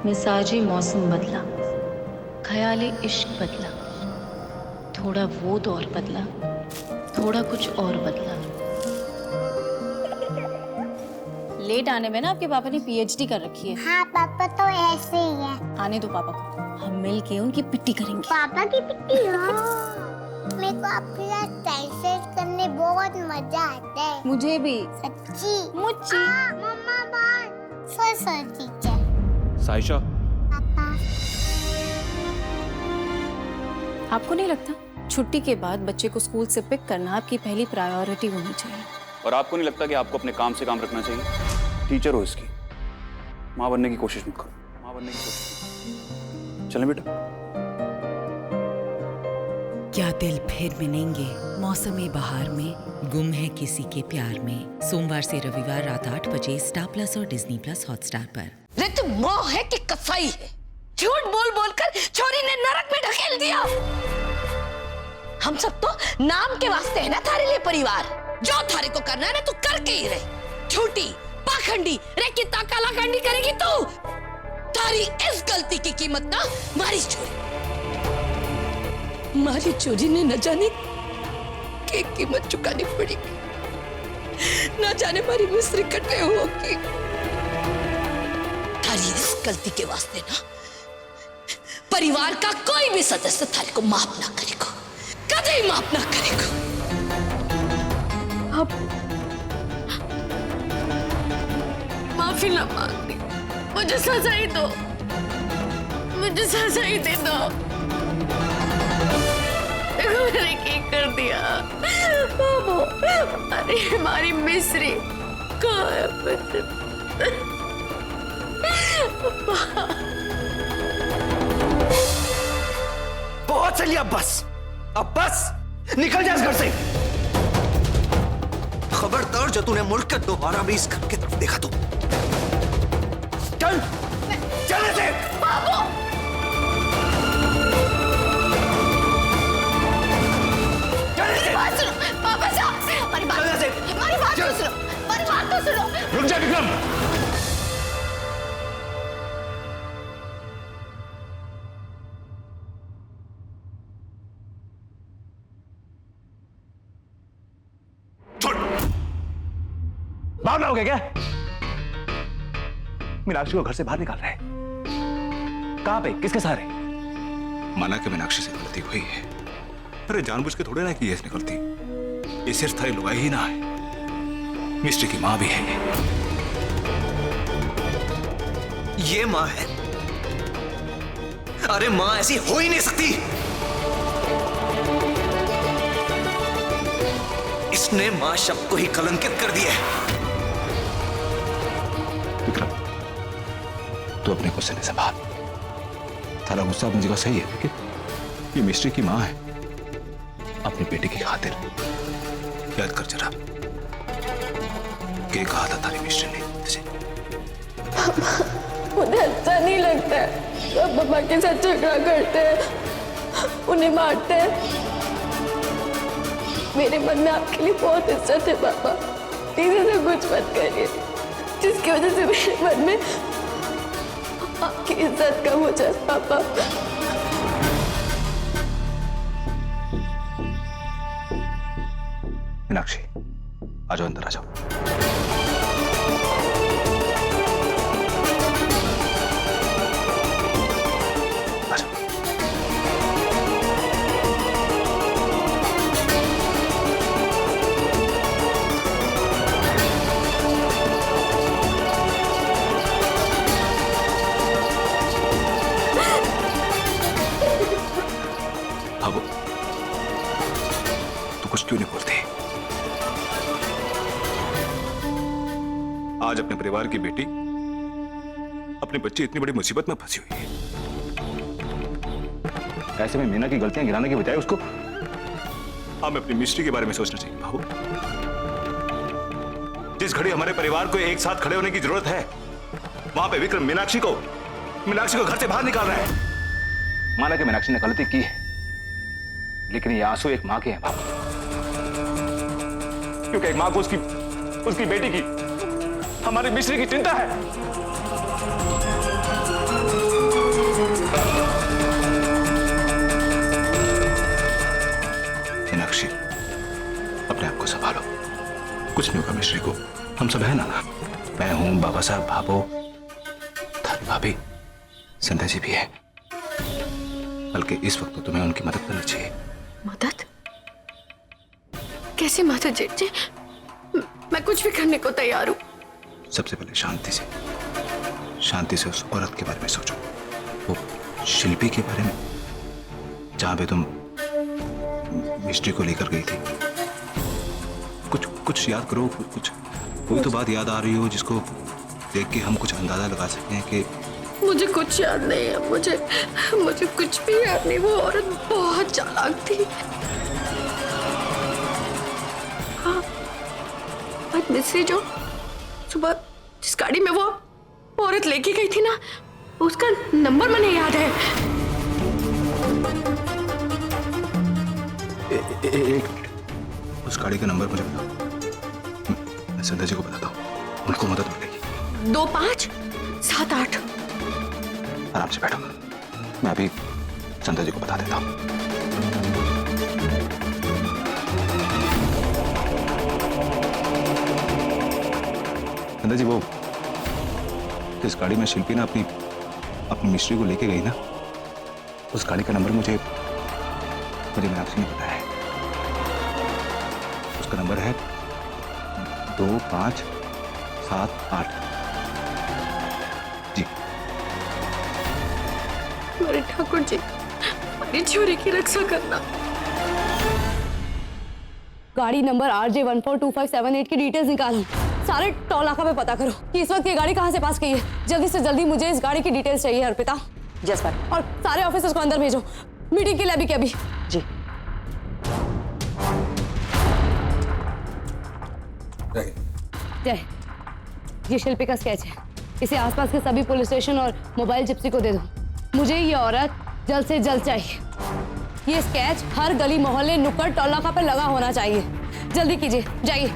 मिजाजी मौसम बदला, ख्याली इश्क बदला, थोड़ा वो दौर बदला, थोड़ा कुछ और बदला। लेट आने में ना आपके पापा ने पीएचडी कर रखी है। हाँ पापा तो ऐसे ही है। आने दो पापा को, हम मिल के उनकी पिट्टी करेंगे। पापा की पिट्टी? मेरे को आपके साथ एक्सरसाइज करने बहुत मजा आता है। मुझे भी। सच्ची? मुच्ची। मम्मा बात। Sir teacher. साइशा, पापा। आपको नहीं लगता छुट्टी के बाद बच्चे को स्कूल से पिक करना आपकी पहली प्रायोरिटी होनी चाहिए? और आपको नहीं लगता कि आपको अपने काम से काम रखना चाहिए? टीचर हो इसकी, माँ बनने की कोशिश मत करो। माँ बनने की कोशिश। चलें बेटा। क्या दिल फिर मिलेंगे मौसमी बहार में, गुम है किसी के प्यार में। सोमवार से रविवार रात 8 बजे स्टार प्लस और डिज्नी प्लस हॉटस्टार पर। रे तू मोह है कि कसाई है? झूठ बोल बोलकर छोरी ने नरक में ढकेल दिया। हम सब तो नाम के वास्ते है ना थारे लिए परिवार। जो थारे को करना है ना तू करके ही रहे। झूठी पाखंडी रे कितना कालाकांडी करेगी तू? थारी इस गलती की कीमत ना मारी चोरी ने न जाने की कीमत चुकानी पड़ेगी। न जाने मारी मिस्री कटे होगी। थारी इस गलती के वास्ते ना परिवार का कोई भी सदस्य थारे को माफ ना करेगा, कभी माफ ना करेगा। अब माफी ना मांगनी, मुझे सजा ही दो, मुझे सजा ही दे दो। देखो मैंने क्या कर दिया। अरे हमारी मिस्री कहाँ है? बहुत चलिए, अब बस, अब बस निकल जा इस घर से। खबरदार जो तूने मुड़ कर दोबारा भी इस घर की तरफ देखा तो चल चल से। पापा साहब, हमारी बात तो सुनो, हमारी बात तो सुनो। रुक जा विक्रम। भागना हो गया क्या? मीनाक्षी को घर से बाहर निकाल रहे हैं। कहां पे, किसके सहारे? माना कि मीनाक्षी से गलती हुई है, अरे जानबूझ के थोड़े ना की है गलती। ये सिर्फ थारी लुगाई ही ना है, मिस्ट्री की मां भी है। ये मां है? अरे मां ऐसी हो ही नहीं सकती। इसने मां शब्द को ही कलंकित कर दिया है। विक्रम, तू अपने गुस्से से संभाल। थारा गुस्सा अपनी जगह सही है, लेकिन ये मिस्ट्री की मां है। अपनी बेटी की खातिर याद कर जरा, क्या कहा था तारी मिस्ट्री ने तुझे? मुझे अच्छा नहीं लगता है जब पापा के साथ झगड़ा करते हैं, उन्हें मारते हैं। मेरे मन में आपके लिए बहुत इज्जत है पापा, प्लीज ऐसा कुछ मत करिए जिसकी वजह से मेरे मन में आपकी इज्जत कम हो जाए पापा। मीनाक्षी, आ जाओ, अंदर आ जाओ। आ जाओ। अब तू कुछ क्यों नहीं बोलती? आज अपने परिवार की बेटी, अपने बच्चे इतनी बड़ी मुसीबत में फंसी हुई है। ऐसे में मीना की गलतियां गिनाने की बजाय उसको हमें अपनी मिस्ट्री के बारे में सोचना चाहिए। बाबू, जिस घड़ी हमारे परिवार को एक साथ खड़े होने की जरूरत है, वहां पे विक्रम मीनाक्षी को घर से बाहर निकाल रहा है। माना कि मीनाक्षी ने गलती की है, लेकिन ये आंसू एक मां के हैं बाबू, क्योंकि एक मां को उसकी बेटी की, हमारी मिस्ट्री की चिंता है। हम सब है ना, मैं हूं, बाबा साहब, भाभो, थारी भाभी, संध्या जी भी है। बल्कि इस वक्त तो तुम्हें उनकी मदद करनी चाहिए। मदद? कैसे मदद जी? मैं कुछ भी करने को तैयार हूँ। सबसे पहले शांति से उस औरत के बारे में सोचो, वो शिल्पी के बारे में, जहां पे तुम मिस्ट्री को लेकर गई थी। कुछ याद करो, कुछ कोई तो बात याद आ रही हो जिसको देख के हम कुछ अंदाजा लगा सकते हैं कि। मुझे कुछ याद नहीं है, मुझे कुछ भी याद नहीं। वो औरत बहुत चालाक थी। हाँ, आज मिस्री जो सुबह जिस गाड़ी में वो औरत लेके गई थी ना, उसका नंबर मुझे याद है। उस गाड़ी का नंबर मुझे बताओ, मैं संध्या जी को बताता हूँ, उनको मदद मिलेगी। 2578। आराम से बैठो, मैं अभी संध्या जी को बता देता हूँ। संध्या जी, वो जिस गाड़ी में शिल्पी ना अपनी मिस्ट्री को लेके गई ना, उस गाड़ी का नंबर मुझे मीनाक्षी ने बताया है। उसका नंबर है 2578। जी। मेरे ठाकुर जी, मेरी छोरी की रक्षा करना। गाड़ी नंबर RJ142578 की डिटेल्स निकालो। सारे टोल नाका पे पता करो कि इस वक्त ये गाड़ी कहाँ से पास गई है। जल्दी से जल्दी मुझे इस गाड़ी की डिटेल्स चाहिए अर्पिता। Yes ma'am. और सारे ऑफिसर्स को अंदर भेजो, मीटिंग के लिए अभी के अभी। जी। जय, ये शिल्पी का स्केच है। इसे आसपास के सभी पुलिस स्टेशन और मोबाइल जिप्सी को दे दो। मुझे ये औरत जल्द से जल्द चाहिए। ये स्केच हर गली मोहल्ले नुक्कड़ टोल नाका पर लगा होना चाहिए। जल्दी कीजिए, जाइए।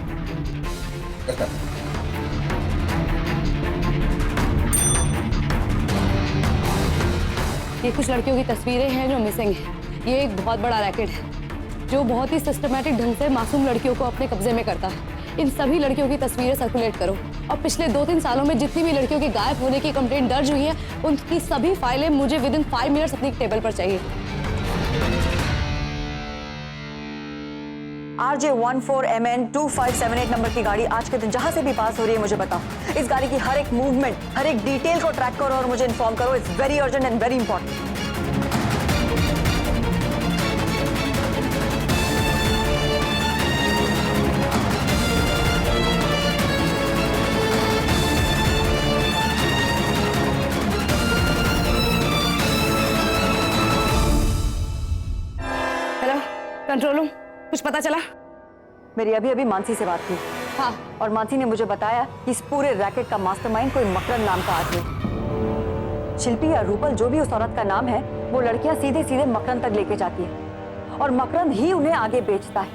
ये कुछ लड़कियों की तस्वीरें हैं जो मिसिंग हैं। ये एक बहुत बड़ा रैकेट है जो बहुत ही सिस्टमैटिक ढंग से मासूम लड़कियों को अपने कब्जे में करता है। इन सभी लड़कियों की तस्वीरें सर्कुलेट करो और पिछले 2-3 सालों में जितनी भी लड़कियों के गायब होने की कंप्लेंट दर्ज हुई है, उनकी सभी फाइलें मुझे विदिन 5 मिनट्स अपनी टेबल पर चाहिए। RJ14MN2578 नंबर की गाड़ी आज के दिन जहां से भी पास हो रही है मुझे बताओ। इस गाड़ी की हर एक मूवमेंट, हर एक डिटेल को ट्रैक करो और मुझे इन्फॉर्म करो। It's very urgent and very important. Hello, control room, कुछ पता चला? मेरी अभी मानसी से बात हुई। हाँ, और मानसी ने मुझे बताया कि इस पूरे रैकेट का मास्टरमाइंड कोई मकरंद नाम का आदमी। शिल्पी या रूपल, जो भी उस औरत का नाम है, वो लड़कियां सीधे सीधे मकरंद तक लेके जाती है और मकरंद ही उन्हें आगे बेचता है।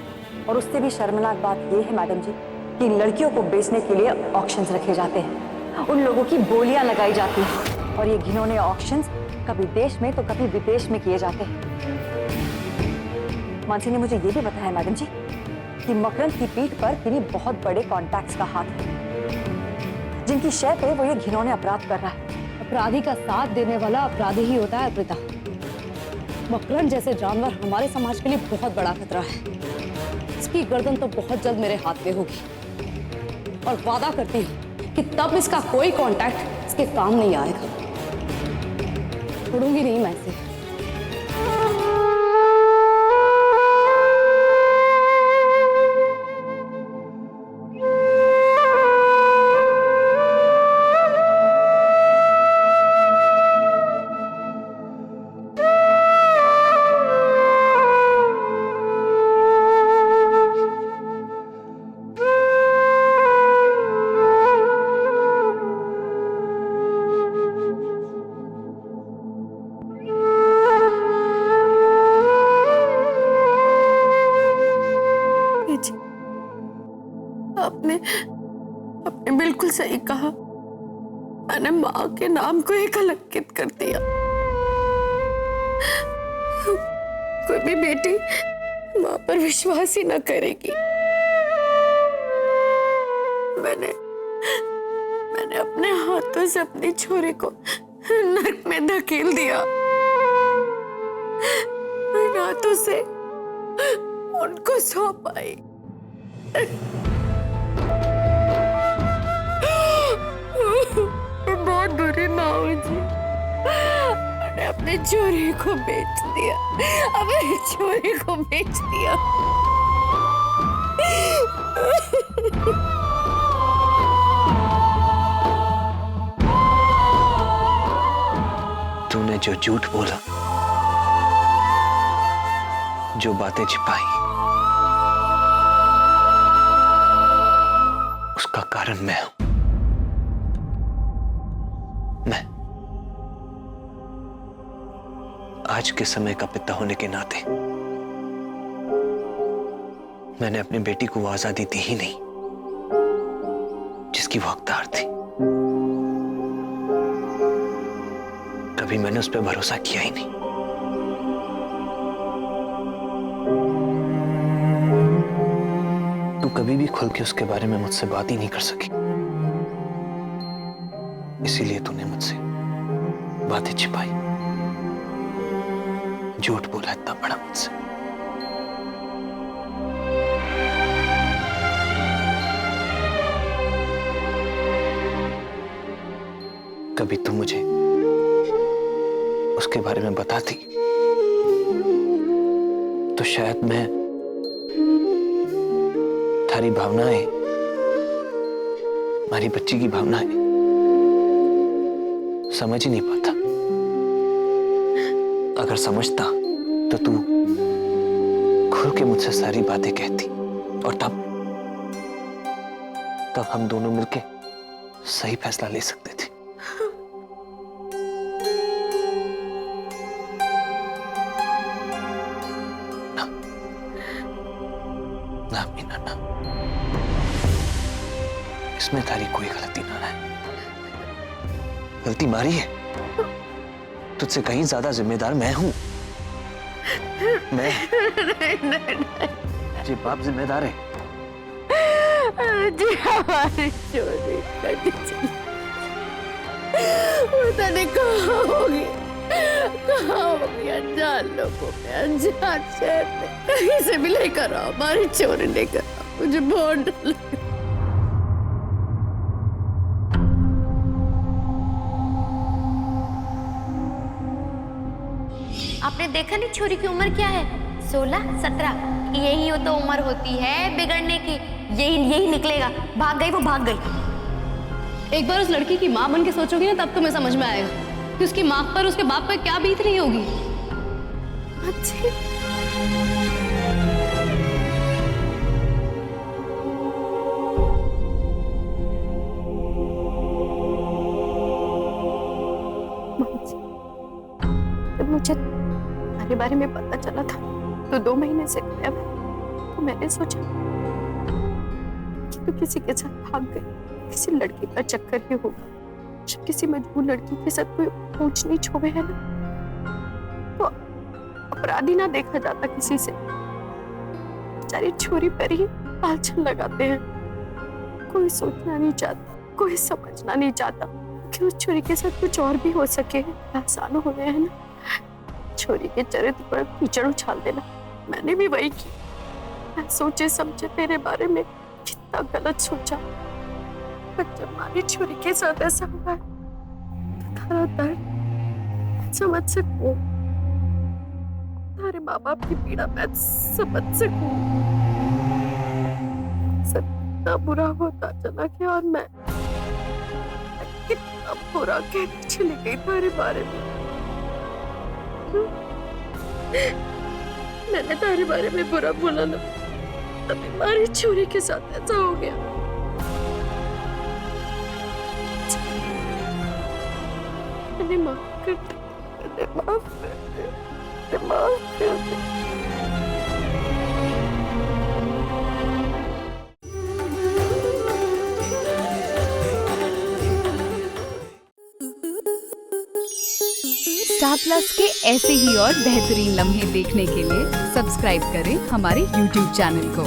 और उससे भी शर्मनाक बात यह है मैडम जी कि लड़कियों को बेचने के लिए ऑक्शंस रखे जाते हैं, उन लोगों की बोलियां लगाई जाती हैं और ये घिनौने ऑक्शंस कभी देश में तो कभी विदेश में किए जाते हैं। मानसी ने मुझे ये भी बताया मैडम जी कि मकरंद की पीठ पर किन्हीं बहुत बड़े कॉन्टैक्ट्स का हाथ है, जिनकी शय पे वो ये घिनौने अपराध कर रहा है। अपराधी का साथ देने वाला अपराधी ही होता है अर्पिता। मकरंद जैसे जानवर हमारे समाज के लिए बहुत बड़ा खतरा है। इसकी गर्दन तो बहुत जल्द मेरे हाथ में होगी और वादा करती हूँ कि तब इसका कोई कांटेक्ट इसके काम नहीं आएगा। छोड़ूंगी नहीं मैं इसे। आपने बिल्कुल सही कहा। मैंने माँ के नाम को ही कलंकित कर दिया। कोई भी बेटी माँ पर विश्वास ही न करेगी। मैंने मैंने अपने हाथों से अपनी छोरी को नरक में धकेल दिया। इन हाथों से उनको सौंप आई। बहुत बुरी माँ हूँ जी। मैंने अपने छोरी को बेच दिया, अपनी छोरी को बेच दिया। तूने जो झूठ बोला, जो बातें छिपाई, उसका कारण मैं हूं। मैं आज के समय का पिता होने के नाते मैंने अपनी बेटी को वो आजादी दी ही नहीं जिसकी वो हकदार थी। कभी मैंने उस पर भरोसा किया ही नहीं। तू कभी भी खुल के उसके बारे में मुझसे बात ही नहीं कर सकी, इसीलिए तूने मुझसे बातें छिपाई, झूठ बोला इतना बड़ा मुझसे। कभी तू मुझे उसके बारे में बताती तो शायद मैं थारी भावनाएं, हमारी बच्ची की भावनाएं समझ ही नहीं पाता। अगर समझता तो तू खुल के मुझसे सारी बातें कहती और तब हम दोनों मिलके सही फैसला ले सकते थे। ना मीना ना, इसमें तारी कोई गलती ना है। गलती मारी है, तुझसे कहीं ज्यादा जिम्मेदार मैं हूं। मैं जी बाप जिम्मेदार है जी। हमारी चोरी करनी चाहिए, पता नहीं कहाँ होगी, अनजान लोगों में, अनजान शहर में, कहीं से भी लेकर आओ, हमारी चोरी लेकर आओ। मुझे बहुत डर लगा। आपने देखा नहीं छोरी की उम्र क्या है? 16-17। यही हो तो उम्र होती है बिगड़ने की। यही निकलेगा। भाग गई, वो भाग गई। एक बार उस लड़की की माँ बन के सोचोगी ना, तब तुम्हें समझ में आएगा कि उसकी माँ पर, उसके बाप पर क्या बीत रही होगी। अच्छी मुझे तुम्हारे बारे में पता चला था तो 2 महीने से गायब है, तो मैंने सोचा कि तू किसी के साथ भाग गई, किसी लड़की का चक्कर ही होगा। जब किसी मजबूर लड़की के साथ कोई ऊंच नीच हो है ना, तो अपराधी ना देखा जाता किसी से, बेचारी छोरी पर ही पालछन लगाते हैं। कोई सोचना नहीं चाहता, कोई समझना नहीं चाहता कि उस छोरी के साथ कुछ और भी हो सके। आसान हो गया है ना छोरी के चरित्र पर कीचड़ उछाल देना। मैंने भी वही की। मैं सोचे समझे तेरे बारे में कितना गलत सोचा, पर जब हमारी छोरी के साथ ऐसा हुआ है तो थारा दर्द समझ सकूं, तारे माँ बाप की पीड़ा मैं समझ सकूं। कितना बुरा होता चला गया और मैं कितना बुरा कहती चली गई तारे बारे में। मैंने तारे बारे में बुरा बोला ना, तभी हमारी छोरी के साथ ऐसा हो गया। मैंने माफ कर दे, मैंने माफ कर दे, मैंने माफ कर दे। स्टार प्लस के ऐसे ही और बेहतरीन लम्हे देखने के लिए सब्सक्राइब करें हमारे YouTube चैनल को।